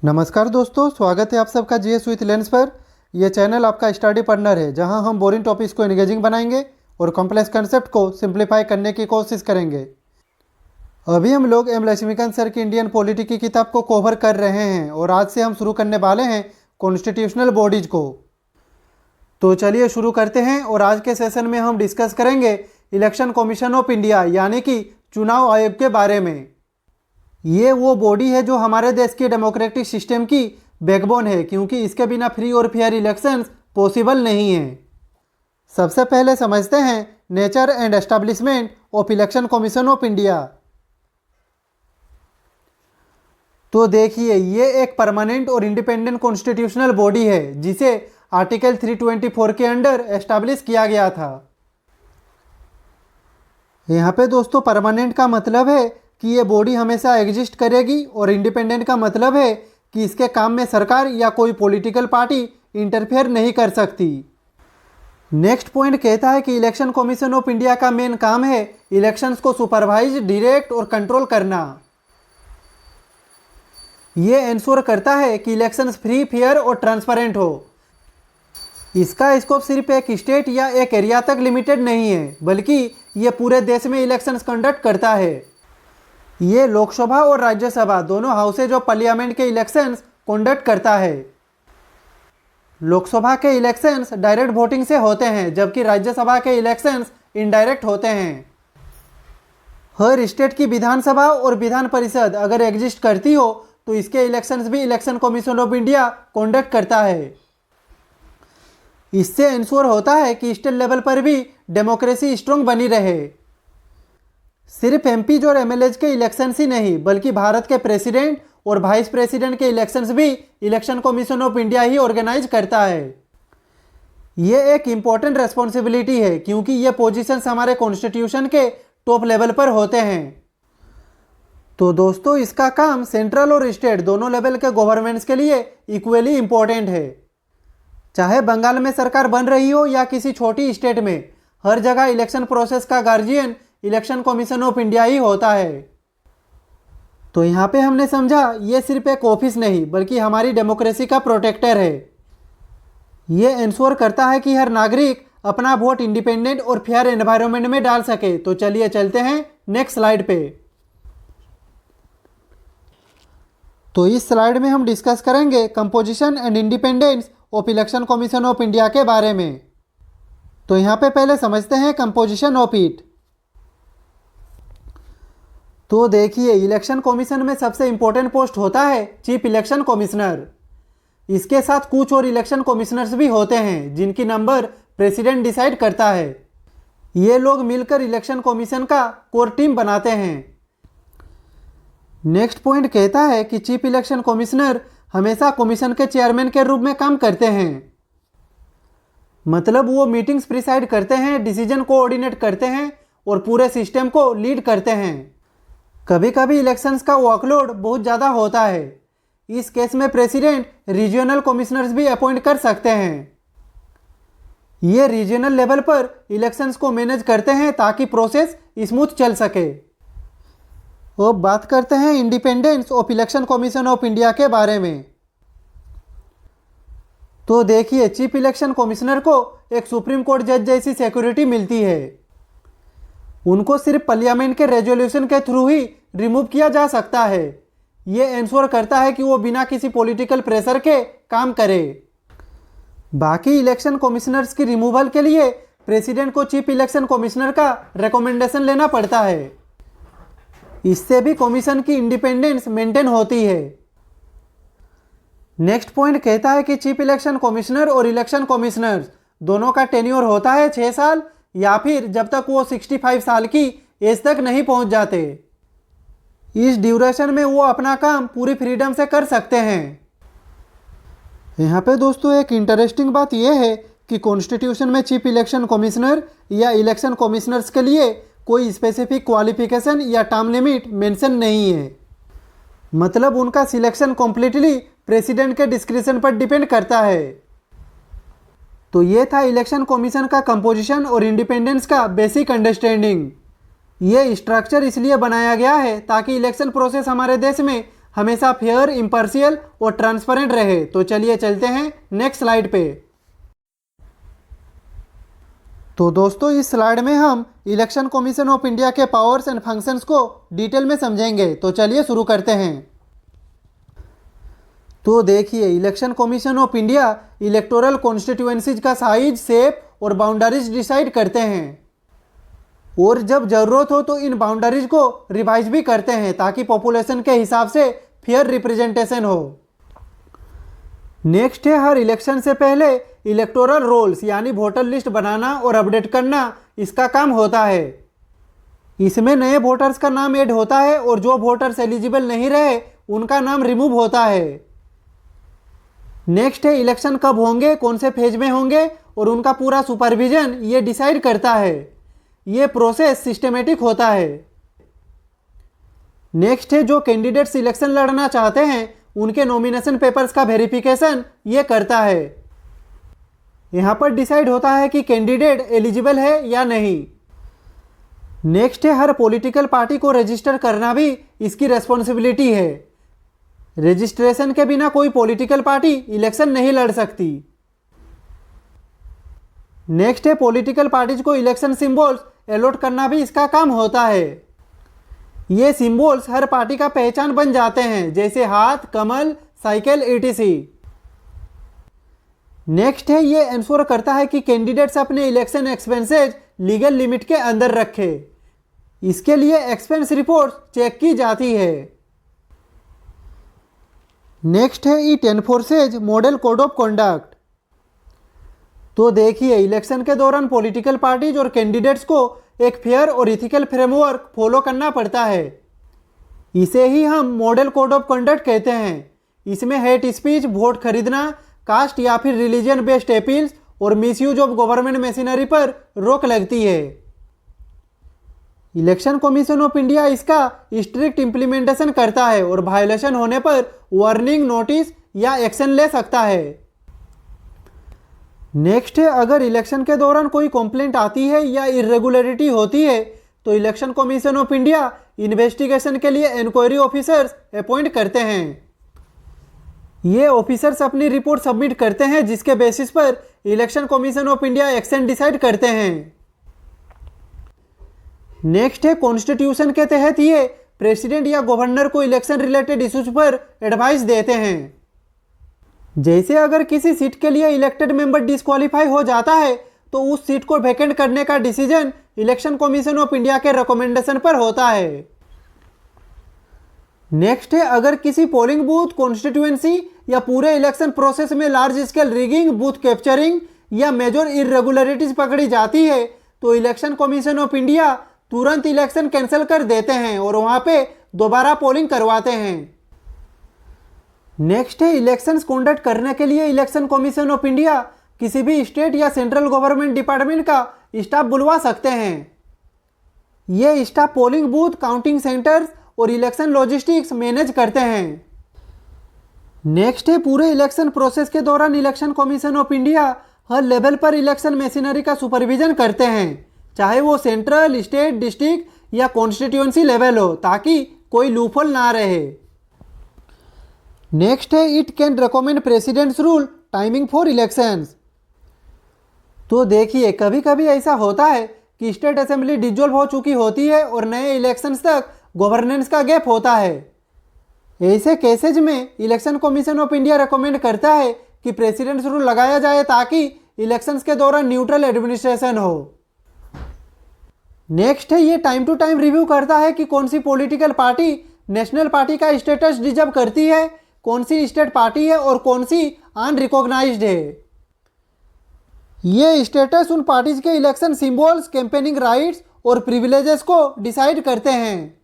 नमस्कार दोस्तों, स्वागत है आप सबका जीएस विथ लेंस पर। यह चैनल आपका स्टडी पार्टनर है जहां हम बोरिंग टॉपिक्स को एंगेजिंग बनाएंगे और कॉम्प्लेक्स कंसेप्ट को सिंप्लीफाई करने की कोशिश करेंगे। अभी हम लोग एम लक्ष्मीकांत सर की इंडियन पॉलिटी की किताब को कवर कर रहे हैं और आज से हम शुरू करने वाले हैं कॉन्स्टिट्यूशनल बॉडीज को। तो चलिए शुरू करते हैं और आज के सेशन में हम डिस्कस करेंगे इलेक्शन कमीशन ऑफ इंडिया यानी कि चुनाव आयोग के बारे में। ये वो बॉडी है जो हमारे देश के डेमोक्रेटिक सिस्टम की बैकबोन है, क्योंकि इसके बिना फ्री और फेयर इलेक्शंस पॉसिबल नहीं है। सबसे पहले समझते हैं nature and establishment of election commission of India. तो देखिए, ये एक परमानेंट और इंडिपेंडेंट कॉन्स्टिट्यूशनल बॉडी है जिसे आर्टिकल 324 के अंडर एस्टैब्लिश किया गया था। यहाँ पे दोस्तों परमानेंट का मतलब है कि ये बॉडी हमेशा एग्जिस्ट करेगी और इंडिपेंडेंट का मतलब है कि इसके काम में सरकार या कोई पॉलिटिकल पार्टी इंटरफेयर नहीं कर सकती। नेक्स्ट पॉइंट कहता है कि इलेक्शन कमीशन ऑफ इंडिया का मेन काम है इलेक्शंस को सुपरवाइज, डायरेक्ट और कंट्रोल करना। ये इंश्योर करता है कि इलेक्शंस फ्री, फेयर और ट्रांसपेरेंट हो। इसका स्कोप सिर्फ एक स्टेट या एक एरिया तक लिमिटेड नहीं है, बल्कि ये पूरे देश में इलेक्शंस कंडक्ट करता है। ये लोकसभा और राज्यसभा दोनों हाउसेज ऑफ पार्लियामेंट के इलेक्शंस कंडक्ट करता है। लोकसभा के इलेक्शंस डायरेक्ट वोटिंग से होते हैं, जबकि राज्यसभा के इलेक्शंस इनडायरेक्ट होते हैं। हर स्टेट की विधानसभा और विधान परिषद अगर एग्जिस्ट करती हो तो इसके इलेक्शंस भी election commission of India conduct करता है। इससे इंश्योर होता है कि स्टेट लेवल पर भी डेमोक्रेसी स्ट्रांग बनी रहे। सिर्फ एमपीज और एमएलएज के इलेक्शंस ही नहीं, बल्कि भारत के प्रेसिडेंट और वाइस प्रेसिडेंट के इलेक्शंस भी इलेक्शन कमीशन ऑफ इंडिया ही ऑर्गेनाइज करता है। ये एक इम्पॉर्टेंट रेस्पॉन्सिबिलिटी है, क्योंकि ये पोजीशंस हमारे कॉन्स्टिट्यूशन के टॉप लेवल पर होते हैं। तो दोस्तों, इसका काम सेंट्रल और स्टेट दोनों लेवल के गवर्नमेंट्स के लिए इक्वली इम्पॉर्टेंट है। चाहे बंगाल में सरकार बन रही हो या किसी छोटी स्टेट में, हर जगह इलेक्शन प्रोसेस का guardian election commission of India ही होता है। तो यहाँ पे हमने समझा ये सिर्फ एक ऑफिस नहीं, बल्कि हमारी डेमोक्रेसी का प्रोटेक्टर है। ये इंश्योर करता है कि हर नागरिक अपना वोट इंडिपेंडेंट और फेयर एनवायरनमेंट में डाल सके। तो चलिए चलते हैं नेक्स्ट स्लाइड पे। तो इस स्लाइड में हम डिस्कस करेंगे composition and independence of election commission of India के बारे में। तो यहाँ पे पहले समझते हैं कंपोजिशन ऑफ इट। तो देखिए, इलेक्शन कमीशन में सबसे इंपॉर्टेंट पोस्ट होता है चीफ इलेक्शन कमिश्नर। इसके साथ कुछ और इलेक्शन कमिश्नर्स भी होते हैं जिनकी नंबर प्रेसिडेंट डिसाइड करता है। ये लोग मिलकर इलेक्शन कमीशन का कोर टीम बनाते हैं। नेक्स्ट पॉइंट कहता है कि चीफ इलेक्शन कमिश्नर हमेशा कमीशन के चेयरमैन के रूप में काम करते हैं। मतलब वो मीटिंग्स प्रिसाइड करते हैं, डिसीजन कोऑर्डिनेट करते हैं और पूरे सिस्टम को लीड करते हैं। कभी कभी इलेक्शंस का वर्कलोड बहुत ज़्यादा होता है। इस केस में प्रेसिडेंट रीजनल कमिश्नर्स भी अपॉइंट कर सकते हैं। ये रीजनल लेवल पर इलेक्शंस को मैनेज करते हैं ताकि प्रोसेस स्मूथ चल सके। अब बात करते हैं independence of election commission of India के बारे में। तो देखिए, चीफ इलेक्शन कमिश्नर को एक सुप्रीम कोर्ट जज जैसी सिक्योरिटी मिलती है। उनको सिर्फ पार्लियामेंट के रेजोल्यूशन के थ्रू ही रिमूव किया जा सकता है। ये इंश्योर करता है कि वो बिना किसी पॉलिटिकल प्रेशर के काम करे। बाकी इलेक्शन कमिश्नर्स की रिमूवल के लिए प्रेसिडेंट को चीफ इलेक्शन कमिश्नर का रिकमेंडेशन लेना पड़ता है। इससे भी कमीशन की इंडिपेंडेंस मेंटेन होती है। नेक्स्ट पॉइंट कहता है कि चीफ इलेक्शन कमिश्नर और इलेक्शन कमिश्नर्स दोनों का टेन्योर होता है 6 साल, या फिर जब तक वो 65 साल की एज तक नहीं पहुंच जाते। इस ड्यूरेशन में वो अपना काम पूरी फ्रीडम से कर सकते हैं। यहाँ पे दोस्तों एक इंटरेस्टिंग बात यह है कि कॉन्स्टिट्यूशन में चीफ इलेक्शन कमिश्नर या इलेक्शन कमिश्नर्स के लिए कोई स्पेसिफिक क्वालिफिकेशन या टर्म लिमिट मेंशन नहीं है। मतलब उनका सिलेक्शन कम्प्लीटली प्रेसिडेंट के डिस्क्रिप्शन पर डिपेंड करता है। तो ये था इलेक्शन कमीशन का कंपोजिशन और इंडिपेंडेंस का बेसिक अंडरस्टैंडिंग। ये स्ट्रक्चर इसलिए बनाया गया है ताकि इलेक्शन प्रोसेस हमारे देश में हमेशा फेयर, इम्पार्शियल और ट्रांसपेरेंट रहे। तो चलिए चलते हैं नेक्स्ट स्लाइड पे। तो दोस्तों इस स्लाइड में हम इलेक्शन कमीशन ऑफ इंडिया के पावर्स एंड फंक्शंस को डिटेल में समझेंगे। तो चलिए शुरू करते हैं। तो देखिए, election commission of India electoral constituencies का साइज, शेप और बाउंड्रीज डिसाइड करते हैं, और जब जरूरत हो तो इन बाउंड्रीज को रिवाइज भी करते हैं ताकि पॉपुलेशन के हिसाब से फेयर रिप्रेजेंटेशन हो। नेक्स्ट है, हर इलेक्शन से पहले इलेक्टोरल रोल्स यानी वोटर लिस्ट बनाना और अपडेट करना इसका काम होता है। इसमें नए वोटर्स का नाम ऐड होता है और जो वोटर्स एलिजिबल नहीं रहे उनका नाम रिमूव होता है। नेक्स्ट है, इलेक्शन कब होंगे, कौन से फेज में होंगे और उनका पूरा सुपरविजन ये डिसाइड करता है। ये प्रोसेस सिस्टमेटिक होता है। नेक्स्ट है, जो कैंडिडेट्स इलेक्शन लड़ना चाहते हैं उनके नॉमिनेशन पेपर्स का वेरिफिकेशन ये करता है। यहाँ पर डिसाइड होता है कि कैंडिडेट एलिजिबल है या नहीं। नेक्स्ट है, हर पॉलिटिकल पार्टी को रजिस्टर करना भी इसकी रेस्पॉन्सिबिलिटी है। रजिस्ट्रेशन के बिना कोई पॉलिटिकल पार्टी इलेक्शन नहीं लड़ सकती। नेक्स्ट है, पॉलिटिकल पार्टीज को इलेक्शन सिंबल्स अलॉट करना भी इसका काम होता है। ये सिंबल्स हर पार्टी का पहचान बन जाते हैं, जैसे हाथ, कमल, साइकिल etc। नेक्स्ट है, ये इंश्योर करता है कि कैंडिडेट्स अपने इलेक्शन एक्सपेंसेज लीगल लिमिट के अंदर रखे। इसके लिए एक्सपेंस रिपोर्ट चेक की जाती है। नेक्स्ट है, it enforces model code of conduct. तो देखिए, इलेक्शन के दौरान पॉलिटिकल पार्टीज और कैंडिडेट्स को एक फेयर और इथिकल फ्रेमवर्क फॉलो करना पड़ता है। इसे ही हम मॉडल कोड ऑफ कंडक्ट कहते हैं। इसमें हेट स्पीच, वोट खरीदना, कास्ट या फिर रिलीजन बेस्ड अपील्स और मिसयूज ऑफ गवर्नमेंट मशीनरी पर रोक लगती है। इलेक्शन कमीशन ऑफ इंडिया इसका स्ट्रिक्ट इंप्लीमेंटेशन करता है और वायलेशन होने पर वार्निंग, नोटिस या एक्शन ले सकता है। नेक्स्ट है, अगर इलेक्शन के दौरान कोई कंप्लेंट आती है या इरेगुलरिटी होती है तो election commission of India investigation के लिए इंक्वायरी ऑफिसर्स अपॉइंट करते हैं। ये ऑफिसर्स अपनी रिपोर्ट सबमिट करते हैं, जिसके बेसिस पर election commission of India action decide करते हैं। नेक्स्ट है, कॉन्स्टिट्यूशन के तहत ये प्रेसिडेंट या गवर्नर को इलेक्शन रिलेटेड इश्यूज पर एडवाइस देते हैं। जैसे अगर किसी सीट के लिए इलेक्टेड मेंबर डिस्क्वालीफाई हो जाता है तो उस सीट को वैकेंट करने का decision election commission of India के रिकमेंडेशन पर होता है। नेक्स्ट है, अगर किसी पोलिंग बूथ, कॉन्स्टिट्यूएंसी या पूरे इलेक्शन प्रोसेस में large scale rigging, booth capturing या मेजर इरेगुलरिटीज पकड़ी जाती है तो इलेक्शन कमीशन ऑफ इंडिया तुरंत इलेक्शन कैंसिल कर देते हैं और वहां पे दोबारा पोलिंग करवाते हैं। नेक्स्ट है, इलेक्शंस कंडक्ट करने के लिए इलेक्शन कमीशन ऑफ इंडिया किसी भी स्टेट या सेंट्रल गवर्नमेंट डिपार्टमेंट का स्टाफ बुलवा सकते हैं। ये staff polling booth, counting centres और इलेक्शन लॉजिस्टिक्स मैनेज करते हैं। नेक्स्ट है, पूरे इलेक्शन प्रोसेस के दौरान election commission of India her level पर इलेक्शन मशीनरी का सुपरविजन करते हैं, चाहे वो सेंट्रल, स्टेट, डिस्ट्रिक्ट या कॉन्स्टिट्यूएंसी लेवल हो, ताकि कोई लूपहोल ना रहे। नेक्स्ट है, it can recommend presidents rule timing for elections. तो देखिए, कभी कभी ऐसा होता है कि स्टेट असेंबली डिसॉल्व हो चुकी होती है और नए इलेक्शंस तक गवर्नेंस का गैप होता है। ऐसे केसेज में election commission of India recommend करता है कि प्रेसिडेंट्स रूल लगाया जाए ताकि इलेक्शंस के दौरान न्यूट्रल एडमिनिस्ट्रेशन हो। नेक्स्ट है, ये टाइम टू टाइम रिव्यू करता है कि कौन सी पॉलिटिकल पार्टी नेशनल पार्टी का स्टेटस डिजर्व करती है, कौन सी स्टेट पार्टी है और कौन सी अनरिकॉग्नाइज्ड है। ये स्टेटस उन पार्टीज के इलेक्शन सिंबल्स, कैंपेनिंग राइट्स और प्रिविलेजेस को डिसाइड करते हैं।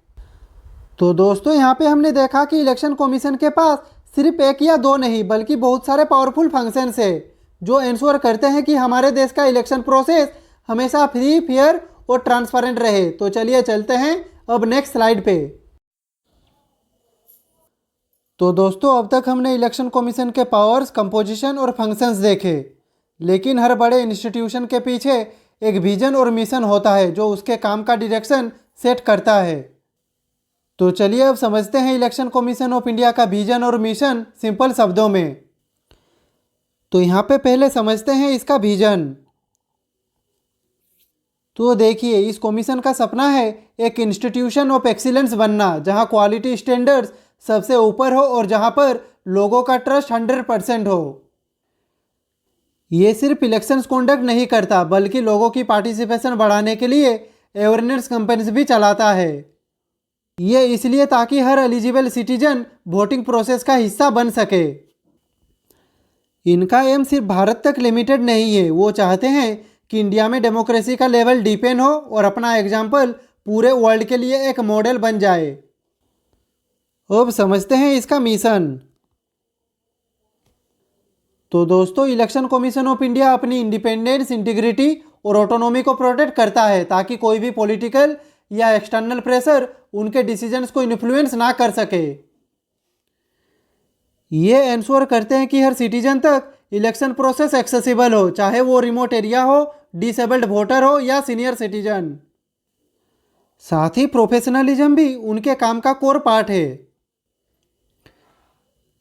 तो दोस्तों, यहाँ पे हमने देखा कि इलेक्शन कमीशन के पास सिर्फ एक या दो नहीं बल्कि बहुत सारे पावरफुल फंक्शंस है जो इंश्योर करते हैं कि हमारे देश का इलेक्शन प्रोसेस हमेशा फ्री, फेयर और ट्रांसपेरेंट रहे। तो चलिए चलते हैं अब नेक्स्ट स्लाइड पे। तो दोस्तों, अब तक हमने इलेक्शन कमीशन के पावर्स, कंपोजिशन और फंक्शंस देखे, लेकिन हर बड़े इंस्टीट्यूशन के पीछे एक विजन और मिशन होता है जो उसके काम का डायरेक्शन सेट करता है। तो चलिए अब समझते हैं इलेक्शन कमीशन ऑफ इंडिया का विजन और मिशन सिंपल शब्दों में। तो यहाँ पे पहले समझते हैं इसका विजन। तो देखिए, इस कमीशन का सपना है एक इंस्टीट्यूशन ऑफ एक्सीलेंस बनना, जहाँ क्वालिटी स्टैंडर्ड्स सबसे ऊपर हो और जहाँ पर लोगों का ट्रस्ट 100% हो। ये सिर्फ इलेक्शंस कंडक्ट नहीं करता, बल्कि लोगों की पार्टिसिपेशन बढ़ाने के लिए अवेयरनेस कैंपेन्स भी चलाता है। ये इसलिए ताकि हर एलिजिबल सिटीजन वोटिंग प्रोसेस का हिस्सा बन सके। इनका एम सिर्फ भारत तक लिमिटेड नहीं है, वो चाहते हैं कि इंडिया में डेमोक्रेसी का लेवल डीपेन हो और अपना एग्जाम्पल पूरे वर्ल्ड के लिए एक मॉडल बन जाए। अब समझते हैं इसका मिशन। तो दोस्तों, इलेक्शन कमीशन ऑफ इंडिया अपनी इंडिपेंडेंस, इंटीग्रिटी और ऑटोनॉमी को प्रोटेक्ट करता है ताकि कोई भी पॉलिटिकल या एक्सटर्नल प्रेशर उनके डिसीजंस को इन्फ्लुएंस ना कर सके। ये इंश्योर करते हैं कि हर सिटीजन तक इलेक्शन प्रोसेस एक्सेसिबल हो, चाहे वो रिमोट एरिया हो, डिसेबल्ड वोटर हो या सीनियर सिटीजन। साथ ही प्रोफेशनलिज्म भी उनके काम का कोर पार्ट है।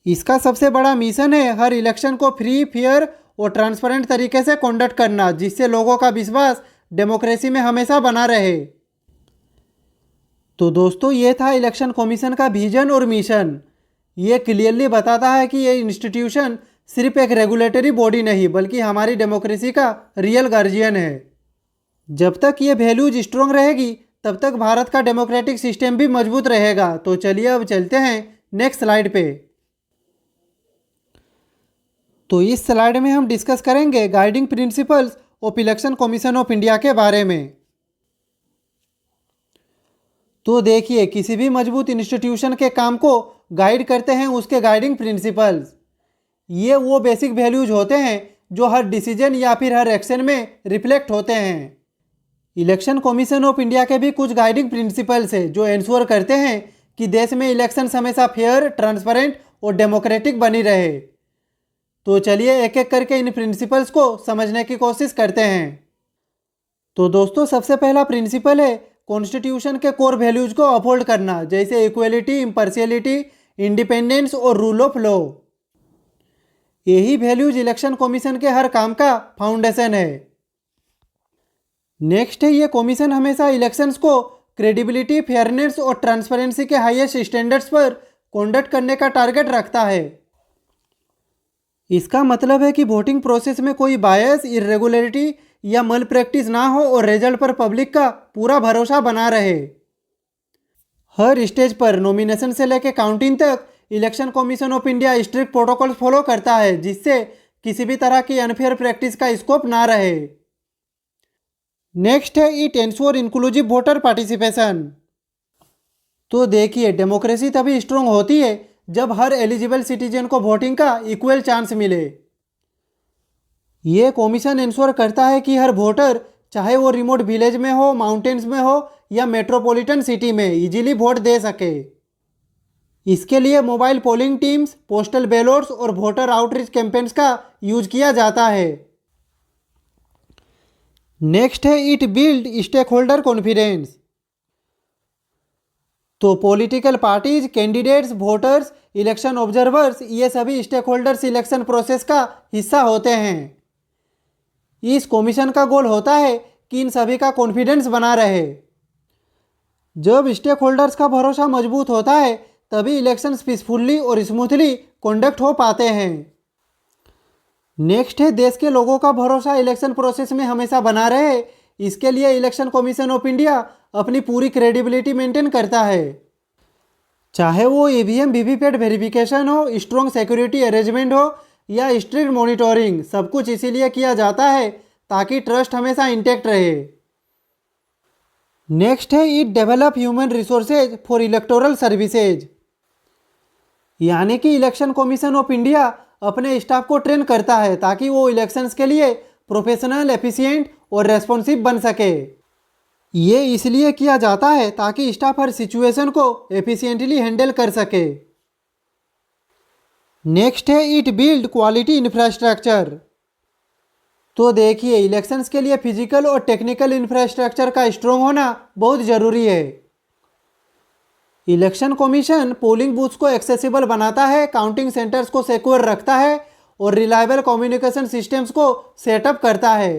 इसका सबसे बड़ा मिशन है हर इलेक्शन को फ्री, फेयर और ट्रांसपेरेंट तरीके से कंडक्ट करना, जिससे लोगों का विश्वास डेमोक्रेसी में हमेशा बना रहे। तो दोस्तों, ये था इलेक्शन कमीशन का विजन और मिशन। ये क्लियरली बताता है कि ये इंस्टीट्यूशन सिर्फ एक रेगुलेटरी बॉडी नहीं, बल्कि हमारी डेमोक्रेसी का रियल गार्जियन है। जब तक ये वैल्यूज स्ट्रॉन्ग रहेगी, तब तक भारत का डेमोक्रेटिक सिस्टम भी मजबूत रहेगा। तो चलिए अब चलते हैं नेक्स्ट स्लाइड पे। तो इस स्लाइड में हम डिस्कस करेंगे guiding principles of election commission of India के बारे में। तो देखिए, किसी भी मजबूत इंस्टीट्यूशन के काम को गाइड करते हैं उसके गाइडिंग प्रिंसिपल्स। ये वो बेसिक वैल्यूज होते हैं जो हर डिसीजन या फिर हर एक्शन में रिफ्लेक्ट होते हैं। इलेक्शन कमीशन ऑफ इंडिया के भी कुछ गाइडिंग प्रिंसिपल्स हैं जो इंश्योर करते हैं कि देश में इलेक्शन हमेशा फेयर, ट्रांसपेरेंट और डेमोक्रेटिक बनी रहे। तो चलिए एक एक करके इन प्रिंसिपल्स को समझने की कोशिश करते हैं। तो दोस्तों, सबसे पहला प्रिंसिपल है कॉन्स्टिट्यूशन के कोर वैल्यूज को अपहोल्ड करना, जैसे इक्वलिटी, इम्पार्शियलिटी, इंडिपेंडेंस और रूल ऑफ लॉ। यही वैल्यूज इलेक्शन कमीशन के हर काम का फाउंडेशन है। नेक्स्ट है, ये कमीशन हमेशा इलेक्शंस को क्रेडिबिलिटी, फेयरनेस और ट्रांसपेरेंसी के हाईएस्ट स्टैंडर्ड्स पर कंडक्ट करने का टारगेट रखता है। इसका मतलब है कि वोटिंग प्रोसेस में कोई बायस, इरेगुलरिटी या मल प्रैक्टिस ना हो और रिजल्ट पर पब्लिक का पूरा भरोसा बना रहे। हर स्टेज पर नॉमिनेशन से लेकर काउंटिंग तक election commission of India strict protocol follow करता है, जिससे किसी भी तरह की अनफेयर प्रैक्टिस का स्कोप ना रहे। नेक्स्ट है, it ensure inclusive voter participation. तो देखिए, डेमोक्रेसी तभी स्ट्रांग होती है जब हर एलिजिबल सिटीजन को वोटिंग का इक्वल चांस मिले। ये कमीशन इंश्योर करता है कि हर वोटर, चाहे वो रिमोट विलेज में हो, माउंटेन्स में हो या मेट्रोपॉलिटन सिटी में, इजीली वोट दे सके। इसके लिए mobile polling teams, postal ballots और वोटर आउटरीच कैंपेन्स का यूज किया जाता है। नेक्स्ट है, it build stakeholder confidence. तो political parties, candidates, voters, election observers, ये सभी स्टेक होल्डर्स इलेक्शन प्रोसेस का हिस्सा होते हैं। इस कमीशन का गोल होता है कि इन सभी का कॉन्फिडेंस बना रहे। जब स्टेक होल्डर्स का भरोसा मजबूत होता है, तभी इलेक्शंस पीसफुली और स्मूथली कंडक्ट हो पाते हैं। नेक्स्ट है, देश के लोगों का भरोसा इलेक्शन प्रोसेस में हमेशा बना रहे। इसके लिए इलेक्शन कमीशन ऑफ इंडिया अपनी पूरी क्रेडिबिलिटी मेंटेन करता है। चाहे वो ईवीएम, वीवीपैट वेरिफिकेशन हो, स्ट्रॉन्ग सिक्योरिटी अरेंजमेंट हो या स्ट्रिक्ट मॉनिटरिंग, सब कुछ इसीलिए किया जाता है ताकि ट्रस्ट हमेशा इंटैक्ट रहे। नेक्स्ट है, it develop human resources for electoral services. यानी कि इलेक्शन कमीशन ऑफ इंडिया अपने स्टाफ को ट्रेन करता है ताकि वो इलेक्शंस के लिए प्रोफेशनल, एफिशिएंट और रेस्पॉन्सिव बन सके। ये इसलिए किया जाता है ताकि स्टाफ हर सिचुएशन को एफिशिएंटली हैंडल कर सके। नेक्स्ट है, इट बिल्ड क्वालिटी इंफ्रास्ट्रक्चर। तो देखिए, इलेक्शंस के लिए फिजिकल और टेक्निकल इंफ्रास्ट्रक्चर का स्ट्रॉन्ग होना बहुत ज़रूरी है। इलेक्शन कमीशन पोलिंग बूथ्स को एक्सेसिबल बनाता है, काउंटिंग सेंटर्स को सिक्योर रखता है और रिलायबल कम्युनिकेशन सिस्टम्स को सेटअप करता है।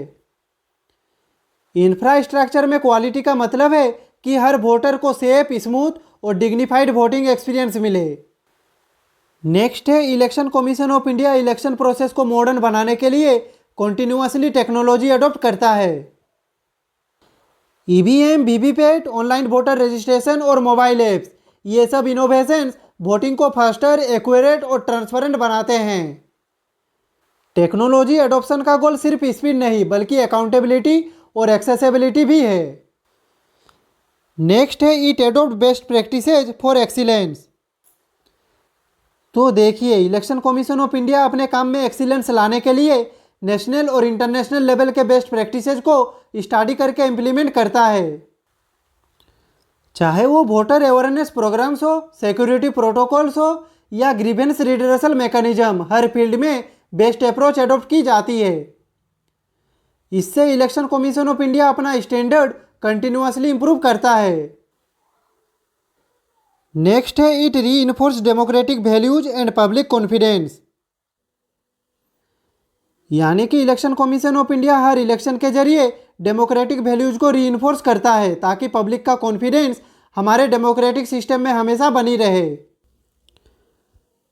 इंफ्रास्ट्रक्चर में क्वालिटी का मतलब है कि हर वोटर को सेफ, स्मूथ और डिग्निफाइड वोटिंग एक्सपीरियंस मिले। नेक्स्ट है election commission of India election process को मॉडर्न बनाने के लिए कॉन्टिन्यूसली टेक्नोलॉजी अडॉप्ट करता है। EVM, VVPAT, online voter registration और मोबाइल ऐप्स, ये सब इनोवेशंस वोटिंग को फास्टर, एक्यूरेट और ट्रांसपेरेंट बनाते हैं। टेक्नोलॉजी एडॉप्शन का गोल सिर्फ स्पीड नहीं बल्कि अकाउंटेबिलिटी और एक्सेसिबिलिटी भी है। नेक्स्ट है it adopt best practices for excellence. तो देखिए, इलेक्शन कमीशन ऑफ इंडिया अपने काम में एक्सीलेंस लाने के लिए नेशनल और इंटरनेशनल लेवल के बेस्ट प्रैक्टिसेज को स्टडी करके इम्प्लीमेंट करता है। चाहे वो वोटर अवेयरनेस प्रोग्राम्स हो, सिक्योरिटी प्रोटोकॉल्स हो या ग्रीवेंस रिड्रेसल मैकेनिज्म, हर फील्ड में बेस्ट अप्रोच एडॉप्ट की जाती है। इससे इलेक्शन कमीशन ऑफ इंडिया अपना स्टैंडर्ड कंटिन्यूसली इंप्रूव करता है। नेक्स्ट है it reinforce democratic values and public confidence. यानी कि election commission of India her election के जरिए डेमोक्रेटिक वैल्यूज को रीइंफोर्स करता है ताकि पब्लिक का कॉन्फिडेंस हमारे डेमोक्रेटिक सिस्टम में हमेशा बनी रहे।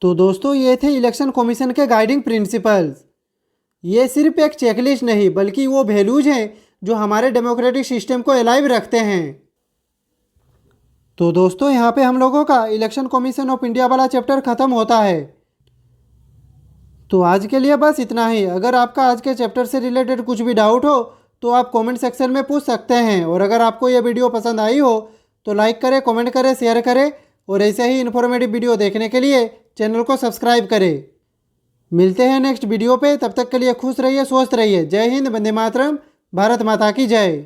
तो दोस्तों, ये थे इलेक्शन कमीशन के गाइडिंग प्रिंसिपल्स। ये सिर्फ एक चेकलिस्ट नहीं बल्कि वो वैल्यूज हैं जो हमारे डेमोक्रेटिक सिस्टम को अलाइव रखते हैं। तो दोस्तों, यहाँ पे हम लोगों का इलेक्शन कमीशन ऑफ इंडिया वाला चैप्टर ख़त्म होता है। तो आज के लिए बस इतना ही। अगर आपका आज के चैप्टर से रिलेटेड कुछ भी डाउट हो तो आप कमेंट सेक्शन में पूछ सकते हैं। और अगर आपको ये वीडियो पसंद आई हो तो लाइक करें, कमेंट करें, शेयर करें और ऐसे ही इन्फॉर्मेटिव वीडियो देखने के लिए चैनल को सब्सक्राइब करें। मिलते हैं नेक्स्ट वीडियो पे, तब तक के लिए खुश रहिए, स्वस्थ रहिए। जय हिंद, वंदे मातरम, भारत माता की जय।